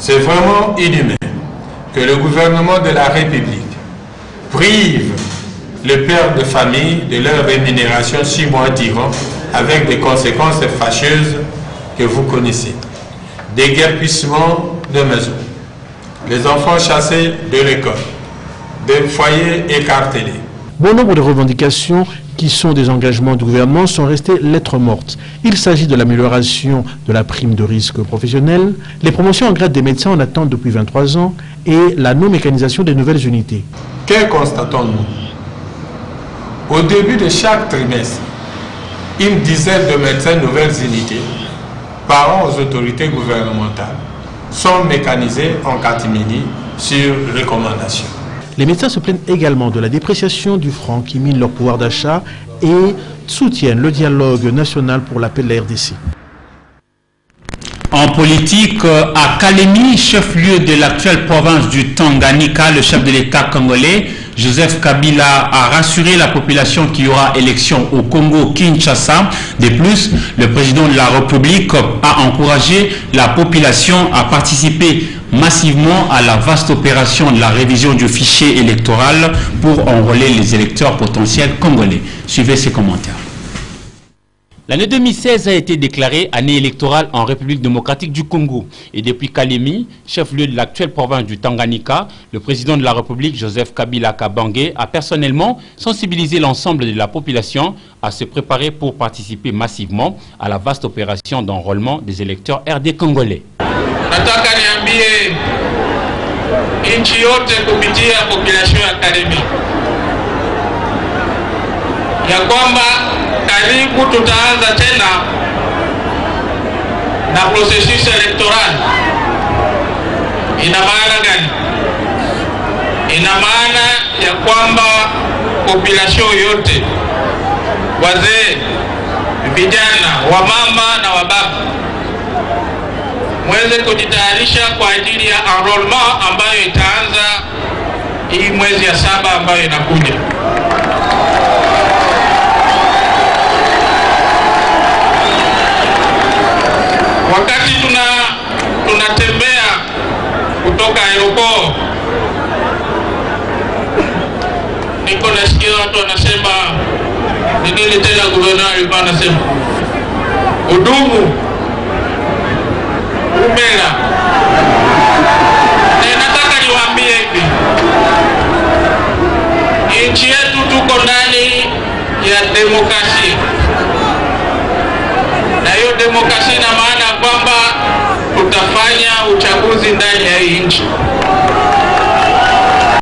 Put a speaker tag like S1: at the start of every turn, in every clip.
S1: C'est vraiment inhumain que le gouvernement de la République prive les pères de famille de leur rémunération 6 mois durant, avec des conséquences fâcheuses que vous connaissez. Déguerpissement de maisons, les enfants chassés de l'école, des foyers écartelés.
S2: Bon nombre de revendications qui sont des engagements du gouvernement sont restées lettres mortes. Il s'agit de l'amélioration de la prime de risque professionnel, les promotions en grade des médecins en attente depuis 23 ans et la non-mécanisation des nouvelles unités.
S1: Que constatons-nous? Au début de chaque trimestre, une dizaine de médecins nouvelles unités, par an aux autorités gouvernementales, sont mécanisés en catimini sur recommandation.
S2: Les médecins se plaignent également de la dépréciation du franc qui mine leur pouvoir d'achat et soutiennent le dialogue national pour la paix de la RDC.
S3: En politique, à Kalemi, chef-lieu de l'actuelle province du Tanganyika, le chef de l'État congolais, Joseph Kabila, a rassuré la population qu'il y aura élection au Congo-Kinshasa. De plus, le président de la République a encouragé la population à participer massivement à la vaste opération de la révision du fichier électoral pour enrôler les électeurs potentiels congolais. Suivez ces commentaires.
S4: L'année 2016 a été déclarée année électorale en République démocratique du Congo. Et depuis Kalemi, chef-lieu de l'actuelle province du Tanganyika, le président de la République, Joseph Kabila Kabange, a personnellement sensibilisé l'ensemble de la population à se préparer pour participer massivement à la vaste opération d'enrôlement des électeurs RD congolais.
S5: Nataka niambie nchi yote kupitia population ya Kalemi ya kwamba karibu tutaanza tena na processus electoral. Ina maana gani? Ina maana ya kwamba population yote, wazee, vijana, wamama na wababa, mweze kujitayarisha kwa ajili ya enrollment ambayo itaanza hii mwezi ya 7 ambayo inakuja. Wakati tunatembea kutoka aeroport, niko nasikia watu wanasema ni nini tena, guverneur alikuwa anasema udumu umela. Nataka niwaambie hivi, nchi yetu tuko ndani ya demokrasia, na hiyo demokrasia ina maana kwamba tutafanya uchaguzi ndani ya hii nchi.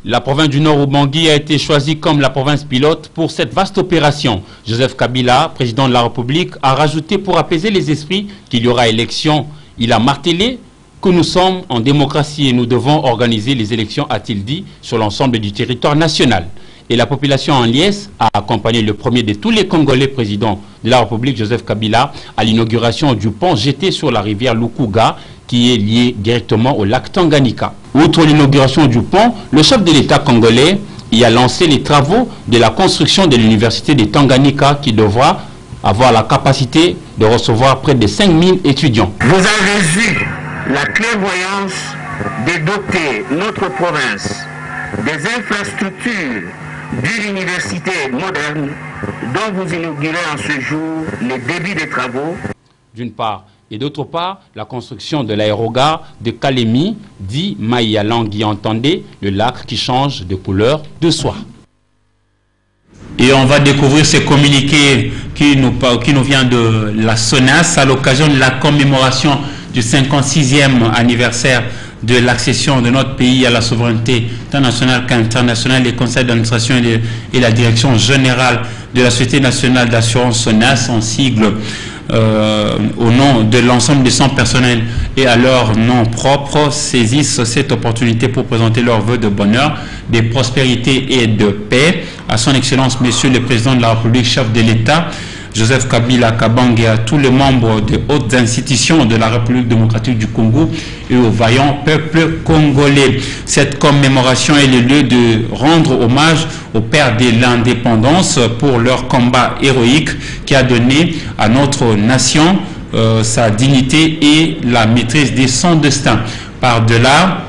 S4: La province du Nord Ubangi a été choisie comme la province pilote pour cette vaste opération. Joseph Kabila, président de la République, a rajouté pour apaiser les esprits qu'il y aura élection. Il a martelé que nous sommes en démocratie et nous devons organiser les élections, a-t-il dit, sur l'ensemble du territoire national. Et la population en liesse a accompagné le premier de tous les Congolais présidents de la République, Joseph Kabila, à l'inauguration du pont jeté sur la rivière Lukuga, qui est lié directement au lac Tanganyika. Outre l'inauguration du pont, le chef de l'État congolais y a lancé les travaux de la construction de l'université de Tanganyika, qui devra avoir la capacité de recevoir près de 5000 étudiants.
S6: Vous avez eu la clairvoyance de doter notre province des infrastructures d'une université moderne dont vous inaugurez en ce jour les débuts des travaux.
S4: D'une part, et d'autre part, la construction de l'aérogare de Kalemi, dit Maïalangui, entendez, le lac qui change de couleur de soie.
S3: Et on va découvrir ce communiqué qui nous vient de la SONAS à l'occasion de la commémoration du 56e anniversaire de l'accession de notre pays à la souveraineté tant nationale qu'internationale. Les conseils d'administration et la direction générale de la Société nationale d'assurance SONAS, en sigle, au nom de l'ensemble des 100 personnels et à leur nom propre, saisissent cette opportunité pour présenter leurs vœux de bonheur, de prospérité et de paix à son Excellence Monsieur le Président de la République, chef de l'État, Joseph Kabila Kabange, et à tous les membres des hautes institutions de la République démocratique du Congo et au vaillant peuple congolais. Cette commémoration est le lieu de rendre hommage aux pères de l'indépendance pour leur combat héroïque qui a donné à notre nation sa dignité et la maîtrise de son destin. Par-delà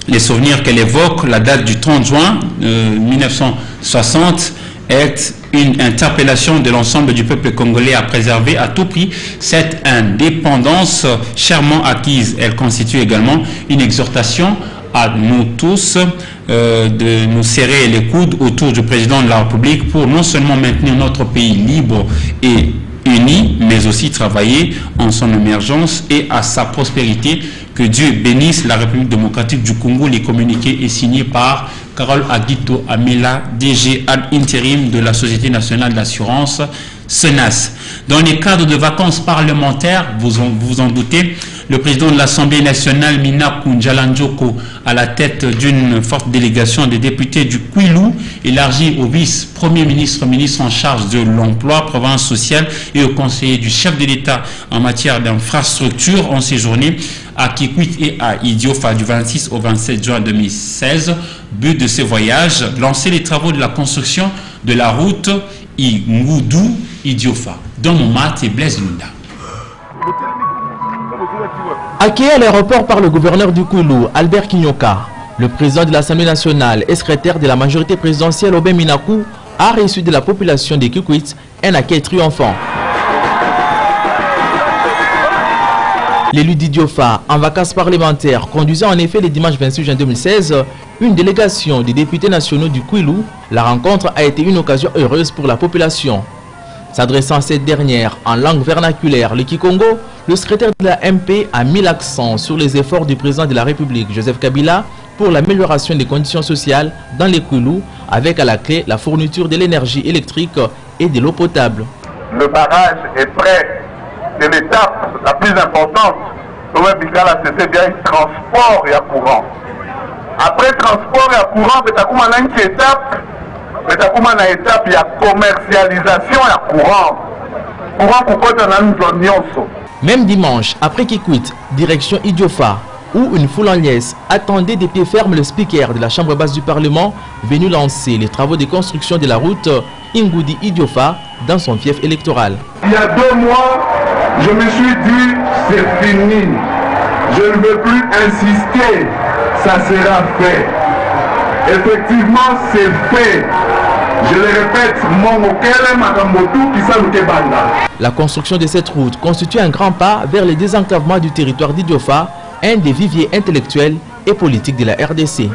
S3: les souvenirs qu'elle évoque, la date du 30 juin 1960 est une interpellation de l'ensemble du peuple congolais à préserver à tout prix cette indépendance chèrement acquise. Elle constitue également une exhortation à nous tous de nous serrer les coudes autour du président de la République pour non seulement maintenir notre pays libre et uni, mais aussi travailler en son émergence et à sa prospérité. Que Dieu bénisse la République démocratique du Congo. Les communiqués est signé par Carole Aguito Amela, DG ad intérim de la Société nationale d'assurance SONAS. Dans les cadres de vacances parlementaires, vous vous en doutez, le président de l'Assemblée nationale, Minaku Njalanjoko, à la tête d'une forte délégation des députés du Kwilu, élargie au vice-premier ministre, ministre en charge de l'emploi, province sociale, et au conseiller du chef de l'État en matière d'infrastructure, ont séjourné à Kikwit et à Idiofa du 26 au 27 juin 2016. But de ce voyage, lancer les travaux de la construction de la route Ngudu-Idiofa. Dans mon mat et Blaise Lunda.
S7: Accueilli à l'aéroport par le gouverneur du Kwilu, Albert Kinyoka, le président de l'Assemblée nationale et secrétaire de la majorité présidentielle, Obin Minaku, a reçu de la population des Kikwit un accueil triomphant. L'élu d'Idiofa, en vacances parlementaires, conduisant en effet le dimanche 26 juin 2016 une délégation des députés nationaux du Kwilu, la rencontre a été une occasion heureuse pour la population. S'adressant à cette dernière en langue vernaculaire, le Kikongo, le secrétaire de la MP a mis l'accent sur les efforts du président de la République, Joseph Kabila, pour l'amélioration des conditions sociales dans les Kwilu, avec à la clé la fourniture de l'énergie électrique et de l'eau potable.
S8: Le barrage est prêt. C'est l'étape la plus importante. C'est bien transport et courant. Après transport et courant, c'est une étape. C'est une étape de commercialisation et courant. Courant pour
S7: Même dimanche, après Kikwit, direction Idiofa, où une foule en liesse attendait des pieds fermes le speaker de la Chambre basse du Parlement, venu lancer les travaux de construction de la route Ingudi-Idiofa dans son fief électoral.
S8: Il y a 2 mois, je me suis dit, c'est fini. Je ne veux plus insister, ça sera fait. Effectivement, c'est fait. Je le répète,
S7: la construction de cette route constitue un grand pas vers le désenclavement du territoire d'Idiofa, un des viviers intellectuels et politiques de la RDC.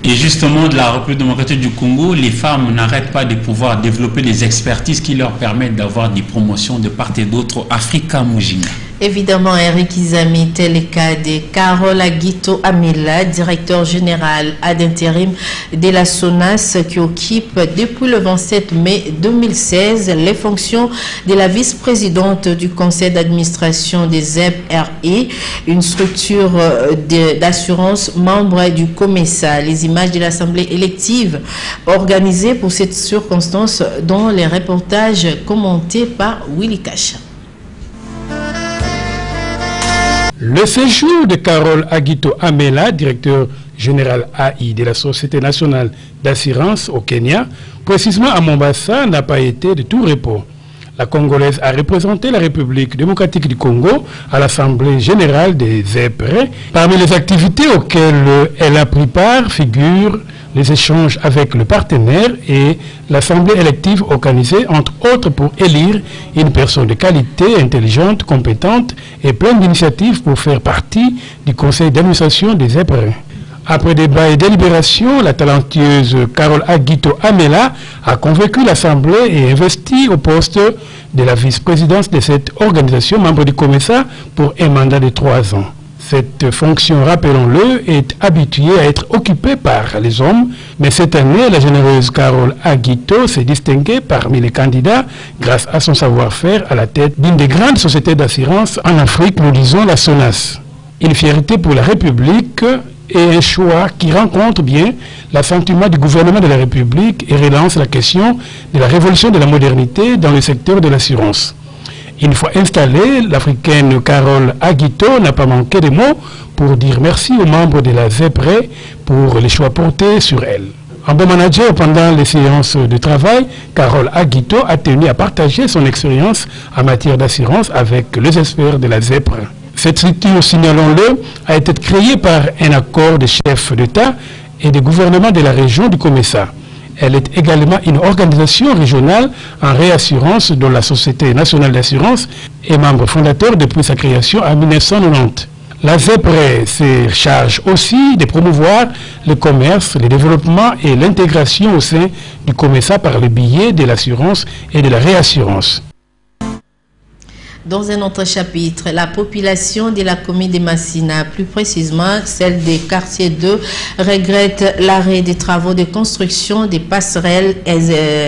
S3: Et justement, de la République démocratique du Congo, les femmes n'arrêtent pas de pouvoir développer des expertises qui leur permettent d'avoir des promotions de part et d'autre. Africa Mujinga.
S9: Évidemment, Eric Izami, tel le cas de Carole Aguito Amela, directeur général ad intérim de la SONAS, qui occupe depuis le 27 mai 2016 les fonctions de la vice-présidente du conseil d'administration des ZEP-RI, une structure d'assurance membre du COMESA. Les images de l'assemblée élective organisée pour cette circonstance, dont les reportages commentés par Willy Kacha.
S10: Le séjour de Carole Aguito Amela, directeur général AI de la Société nationale d'assurance au Kenya, précisément à Mombasa, n'a pas été de tout repos. La Congolaise a représenté la République démocratique du Congo à l'Assemblée générale des ZEPRE. Parmi les activités auxquelles elle a pris part figurent les échanges avec le partenaire et l'Assemblée élective organisée, entre autres, pour élire une personne de qualité, intelligente, compétente et pleine d'initiatives pour faire partie du conseil d'administration des ZEPRE. Après débat et délibération, la talentueuse Carole Aguito Amela a convaincu l'Assemblée et investi au poste de la vice-présidence de cette organisation, membre du COMESA, pour un mandat de 3 ans. Cette fonction, rappelons-le, est habituée à être occupée par les hommes, mais cette année, la généreuse Carole Aguito s'est distinguée parmi les candidats grâce à son savoir-faire à la tête d'une des grandes sociétés d'assurance en Afrique, nous disons la SONAS. Une fierté pour la République et un choix qui rencontre bien l'assentiment du gouvernement de la République et relance la question de la révolution de la modernité dans le secteur de l'assurance. Une fois installée, l'Africaine Carole Aguito n'a pas manqué de mots pour dire merci aux membres de la ZEPRE pour les choix portés sur elle. En bon manager, pendant les séances de travail, Carole Aguito a tenu à partager son expérience en matière d'assurance avec les experts de la ZEPRE. Cette structure, signalons-le, a été créée par un accord des chefs d'État et des gouvernements de la région du Comessa. Elle est également une organisation régionale en réassurance dont la Société nationale d'assurance est membre fondateur depuis sa création en 1990. La ZEPRE se charge aussi de promouvoir le commerce, le développement et l'intégration au sein du Comessa par le biais de l'assurance et de la réassurance.
S9: Dans un autre chapitre, la population de la commune de Massina, plus précisément celle des quartiers 2, regrette l'arrêt des travaux de construction des passerelles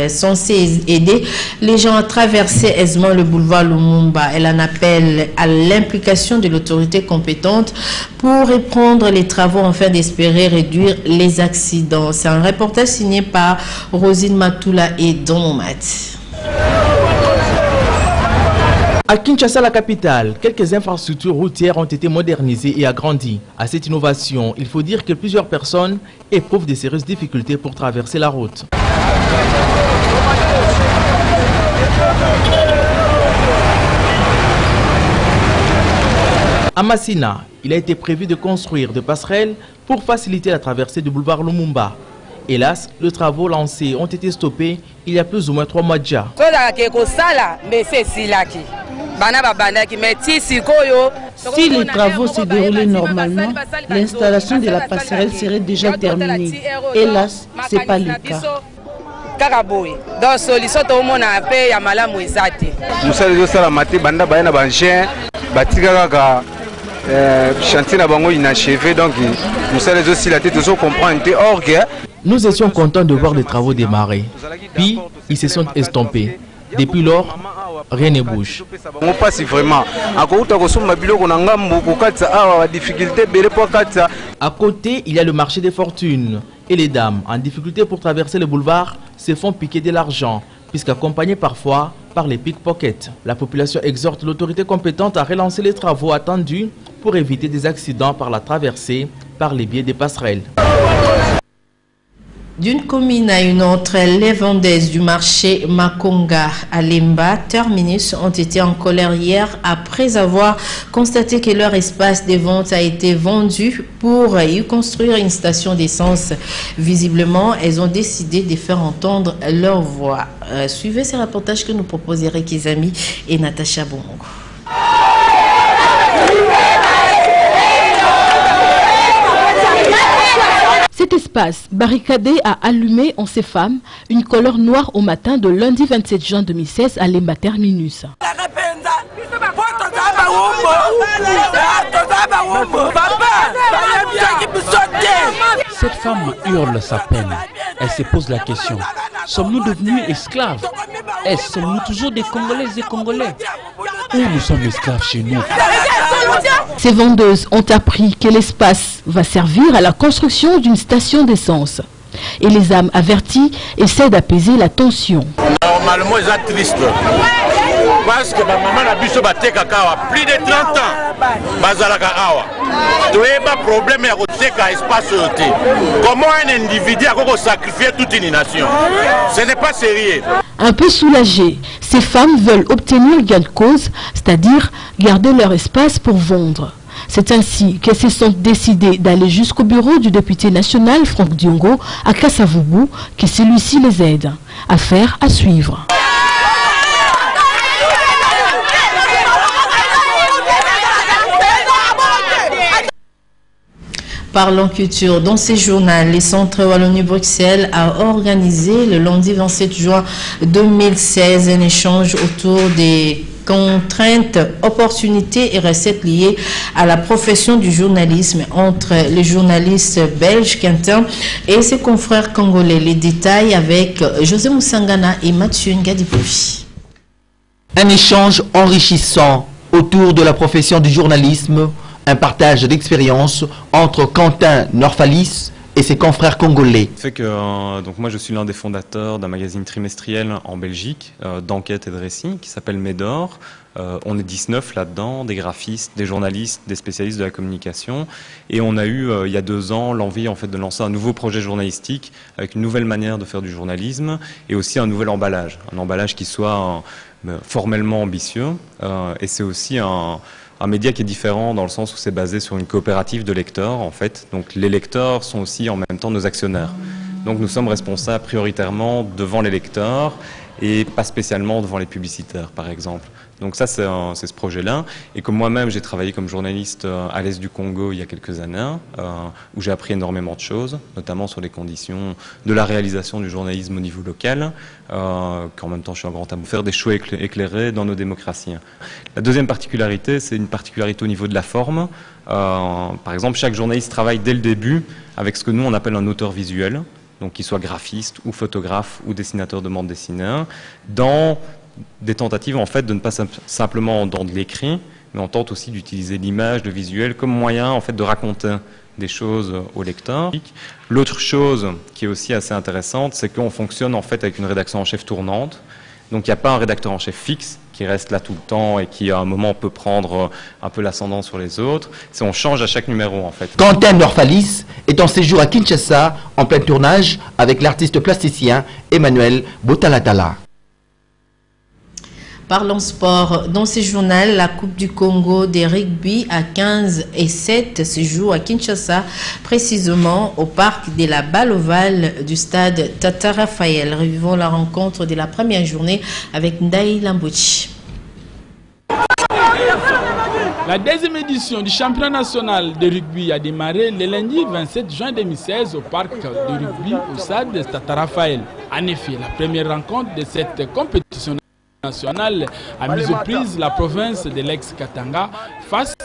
S9: censées aider les gens à traverser aisément le boulevard Lumumba. Elle en appelle à l'implication de l'autorité compétente pour reprendre les travaux afin d'espérer réduire les accidents. C'est un reportage signé par Rosine Matula et Don Momat.
S7: À Kinshasa, la capitale, quelques infrastructures routières ont été modernisées et agrandies. À cette innovation, il faut dire que plusieurs personnes éprouvent de sérieuses difficultés pour traverser la route. À Massina, il a été prévu de construire des passerelles pour faciliter la traversée du boulevard Lumumba. Hélas, les travaux lancés ont été stoppés il y a plus ou moins 3 mois déjà.
S11: Si les travaux se déroulaient normalement, l'installation de la passerelle serait déjà terminée. Hélas, ce n'est pas le cas.
S7: Nous étions contents de voir les travaux démarrer. Puis, ils se sont estompés. Depuis lors, rien ne bouge. À côté, il y a le marché des fortunes. Et les dames, en difficulté pour traverser le boulevard, se font piquer de l'argent, puisqu'accompagnées parfois par les pickpockets. La population exhorte l'autorité compétente à relancer les travaux attendus pour éviter des accidents par la traversée par les biais des passerelles.
S9: D'une commune à une autre, les vendeuses du marché Makonga à Lemba, terminus, ont été en colère hier après avoir constaté que leur espace de vente a été vendu pour y construire une station d'essence. Visiblement, elles ont décidé de faire entendre leur voix. Suivez ces reportages que nous proposent Eric Izami et Natacha Bongo.
S12: Cet espace barricadé a allumé en ces femmes une couleur noire au matin de lundi 27 juin 2016 à Lemba Terminus.
S13: Cette femme hurle sa peine. Elle se pose la question. Sommes-nous devenus esclaves? Sommes-nous toujours des Congolaises et Congolais? Ou nous sommes esclaves chez nous?
S12: Ces vendeuses ont appris que l'espace va servir à la construction d'une station d'essence. Et les âmes averties essaient d'apaiser la tension.
S14: Normalement, ils sont tristes. Parce que ma maman a bu ce bâtiment plus de 30 ans. Tu as un problème à espace. Comment un individu a sacrifié toute une nation? Ce n'est pas sérieux.
S12: Un peu soulagées, ces femmes veulent obtenir gain de cause, c'est-à-dire garder leur espace pour vendre. C'est ainsi qu'elles se sont décidées d'aller jusqu'au bureau du député national Franck Diongo à Kassavubu, que celui-ci les aide. Affaire à suivre.
S9: Parlons culture. Dans ces journaux, le Centre Wallonie-Bruxelles a organisé le lundi 27 juin 2016 un échange autour des contraintes, opportunités et recettes liées à la profession du journalisme entre les journalistes belges Quentin et ses confrères congolais. Les détails avec José Moussangana et Mathieu Ngadipovi.
S15: Un échange enrichissant autour de la profession du journalisme, un partage d'expériences entre Quentin Norfalis et ses confrères congolais.
S16: Fait que donc moi je suis l'un des fondateurs d'un magazine trimestriel en Belgique d'enquête et de récit qui s'appelle Médor. On est 19 là-dedans, des graphistes, des journalistes, des spécialistes de la communication, et on a eu il y a 2 ans l'envie en fait de lancer un nouveau projet journalistique avec une nouvelle manière de faire du journalisme et aussi un nouvel emballage, un emballage qui soit formellement ambitieux, et c'est aussi un média qui est différent dans le sens où c'est basé sur une coopérative de lecteurs, en fait. Donc les lecteurs sont aussi en même temps nos actionnaires. Donc nous sommes responsables prioritairement devant les lecteurs et pas spécialement devant les publicitaires, par exemple. Donc ça, c'est ce projet-là. Et comme moi-même, j'ai travaillé comme journaliste à l'est du Congo il y a quelques années, où j'ai appris énormément de choses, notamment sur les conditions de la réalisation du journalisme au niveau local, qu'en même temps, je suis un grand amoureux, faire des choix éclairés dans nos démocraties. La deuxième particularité, c'est une particularité au niveau de la forme. Par exemple, chaque journaliste travaille dès le début avec ce que nous, on appelle un auteur visuel, donc qu'il soit graphiste ou photographe ou dessinateur de bande dessinée, dans des tentatives en fait de ne pas simplement dans de l'écrit, mais on tente aussi d'utiliser l'image, le visuel comme moyen en fait de raconter des choses au lecteur. L'autre chose qui est aussi assez intéressante, c'est qu'on fonctionne en fait avec une rédaction en chef tournante. Donc il n'y a pas un rédacteur en chef fixe qui reste là tout le temps et qui à un moment peut prendre un peu l'ascendant sur les autres. C'est on change à chaque numéro en fait.
S15: Quentin Norfalis est en séjour à Kinshasa en plein tournage avec l'artiste plasticien Emmanuel Botalatala.
S9: Parlons sport. Dans ce journal, la Coupe du Congo des rugby à 15 et 7 se joue à Kinshasa, précisément au parc de la balle ovale du stade Tata Raphaël. Revivons la rencontre de la première journée avec Ndaï Lambouchi.
S17: La deuxième édition du championnat national de rugby a démarré le lundi 27 juin 2016 au parc de rugby au stade Tata Raphaël. En effet, la première rencontre de cette compétition nationale a mis aux prises la province de l'ex-Katanga face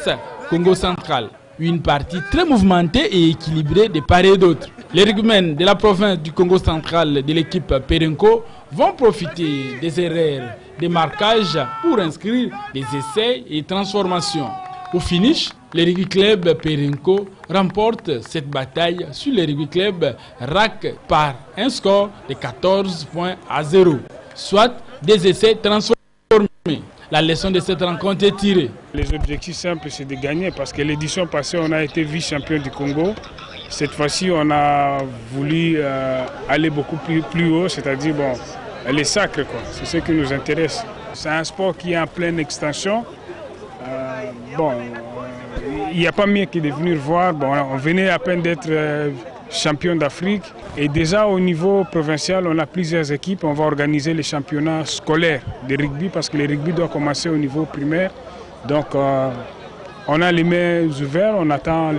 S17: Congo central. Une partie très mouvementée et équilibrée de part et d'autre. Les rugbymen de la province du Congo central de l'équipe Perenco vont profiter des erreurs de marquage pour inscrire des essais et transformations. Au finish, le rugby club Perenco remporte cette bataille sur le rugby club RAC par un score de 14-0, soit des essais transformés. La leçon de cette rencontre est tirée.
S10: Les objectifs simples, c'est de gagner parce que l'édition passée, on a été vice-champion du Congo. Cette fois-ci, on a voulu aller beaucoup plus haut, c'est-à-dire les sacres, quoi. C'est ce qui nous intéresse. C'est un sport qui est en pleine extension. Il n'y a pas mieux que de venir voir. On venait à peine d'être champion d'Afrique. Et déjà au niveau provincial, on a plusieurs équipes. On va organiser les championnats scolaires de rugby parce que le rugby doit commencer au niveau primaire. Donc on a les mains ouvertes, on attend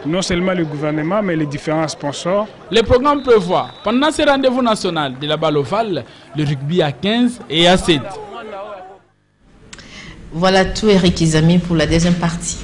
S10: non seulement le gouvernement mais les différents sponsors.
S17: Le programme prévoit, pendant ce rendez-vous national de la balle ovale, le rugby à 15 et à 7.
S9: Voilà tout, Eric Izami, pour la deuxième partie.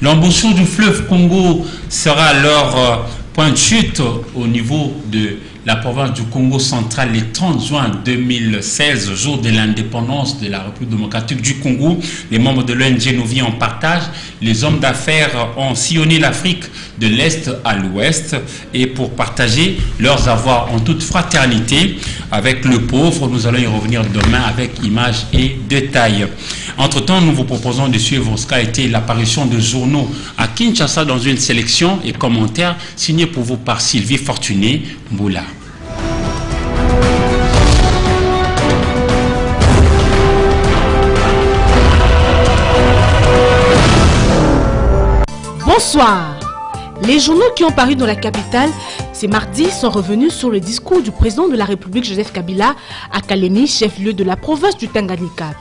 S3: L'embouchure du fleuve Congo sera alors point de chute au niveau de la province du Congo central le 30 juin 2016, jour de l'indépendance de la République démocratique du Congo. Les membres de l'ONG nous vient en partage. Les hommes d'affaires ont sillonné l'Afrique de l'Est à l'Ouest et pour partager leurs avoirs en toute fraternité avec le pauvre. Nous allons y revenir demain avec images et détails. Entre-temps, nous vous proposons de suivre ce qu'a été l'apparition de journaux à Kinshasa dans une sélection et commentaires signés pour vous par Sylvie Fortuné Mboula.
S12: Bonsoir. Les journaux qui ont paru dans la capitale ce mardi sont revenus sur le discours du président de la République Joseph Kabila à Kalemi, chef-lieu de la province du Tanganyika.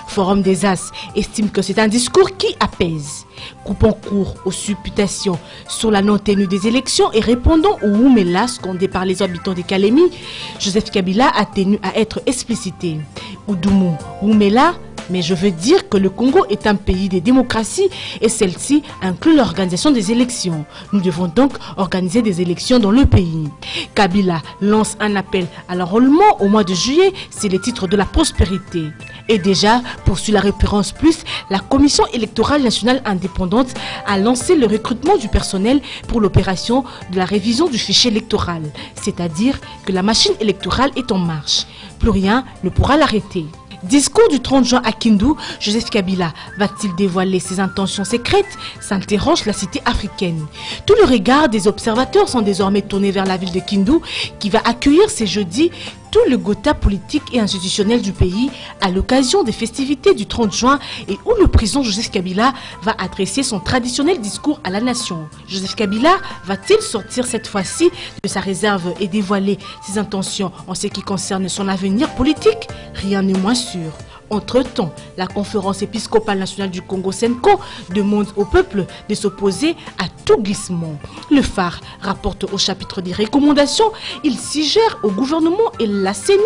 S12: Forum des As estime que c'est un discours qui apaise. Coupant court aux supputations sur la non-tenue des élections et répondant aux Oumela scandés par les habitants de Kalemi, Joseph Kabila a tenu à être explicité. Oudoumou, Oumela, mais je veux dire que le Congo est un pays de démocratie et celle-ci inclut l'organisation des élections. Nous devons donc organiser des élections dans le pays. Kabila lance un appel à l'enrôlement au mois de juillet, c'est le titre de la prospérité. Et déjà, poursuit la référence plus, la Commission électorale nationale indépendante a lancé le recrutement du personnel pour l'opération de la révision du fichier électoral. C'est-à-dire que la machine électorale est en marche. Plus rien ne pourra l'arrêter. Discours du 30 juin à Kindu, Joseph Kabila va-t-il dévoiler ses intentions secrètes? S'interroge la cité africaine. Tous les regards des observateurs sont désormais tournés vers la ville de Kindu qui va accueillir ce jeudi tout le gotha politique et institutionnel du pays à l'occasion des festivités du 30 juin et où le président Joseph Kabila va adresser son traditionnel discours à la nation. Joseph Kabila va-t-il sortir cette fois-ci de sa réserve et dévoiler ses intentions en ce qui concerne son avenir politique? Rien n'est moins sûr. Entre-temps, la conférence épiscopale nationale du Congo Senko demande au peuple de s'opposer à tout glissement. Le phare rapporte au chapitre des recommandations, il suggère au gouvernement et la CENI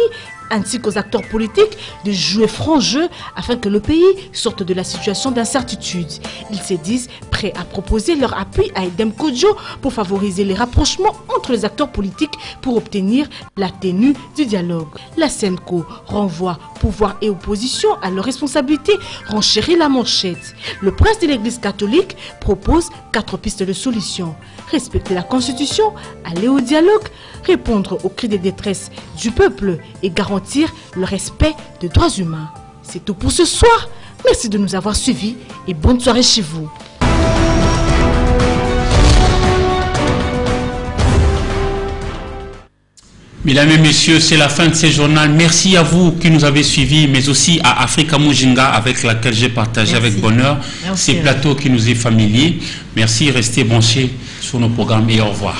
S12: ainsi qu'aux acteurs politiques de jouer franc jeu afin que le pays sorte de la situation d'incertitude. Ils se disent prêts à proposer leur appui à Edem Kodjo pour favoriser les rapprochements entre les acteurs politiques pour obtenir la tenue du dialogue. La Senko renvoie pouvoir et opposition à leurs responsabilités, renchérit la manchette. Le prince de l'église catholique propose 4 pistes de solution. Respecter la constitution, aller au dialogue, répondre aux cris de détresse du peuple et garantir le respect des droits humains. C'est tout pour ce soir. Merci de nous avoir suivis et bonne soirée chez vous.
S3: Mesdames et messieurs, c'est la fin de ce journal. Merci à vous qui nous avez suivis, mais aussi à Africa Mujinga avec laquelle j'ai partagé avec bonheur ces plateaux qui nous est familiers. Merci, restez branchés sur nos programmes et au revoir.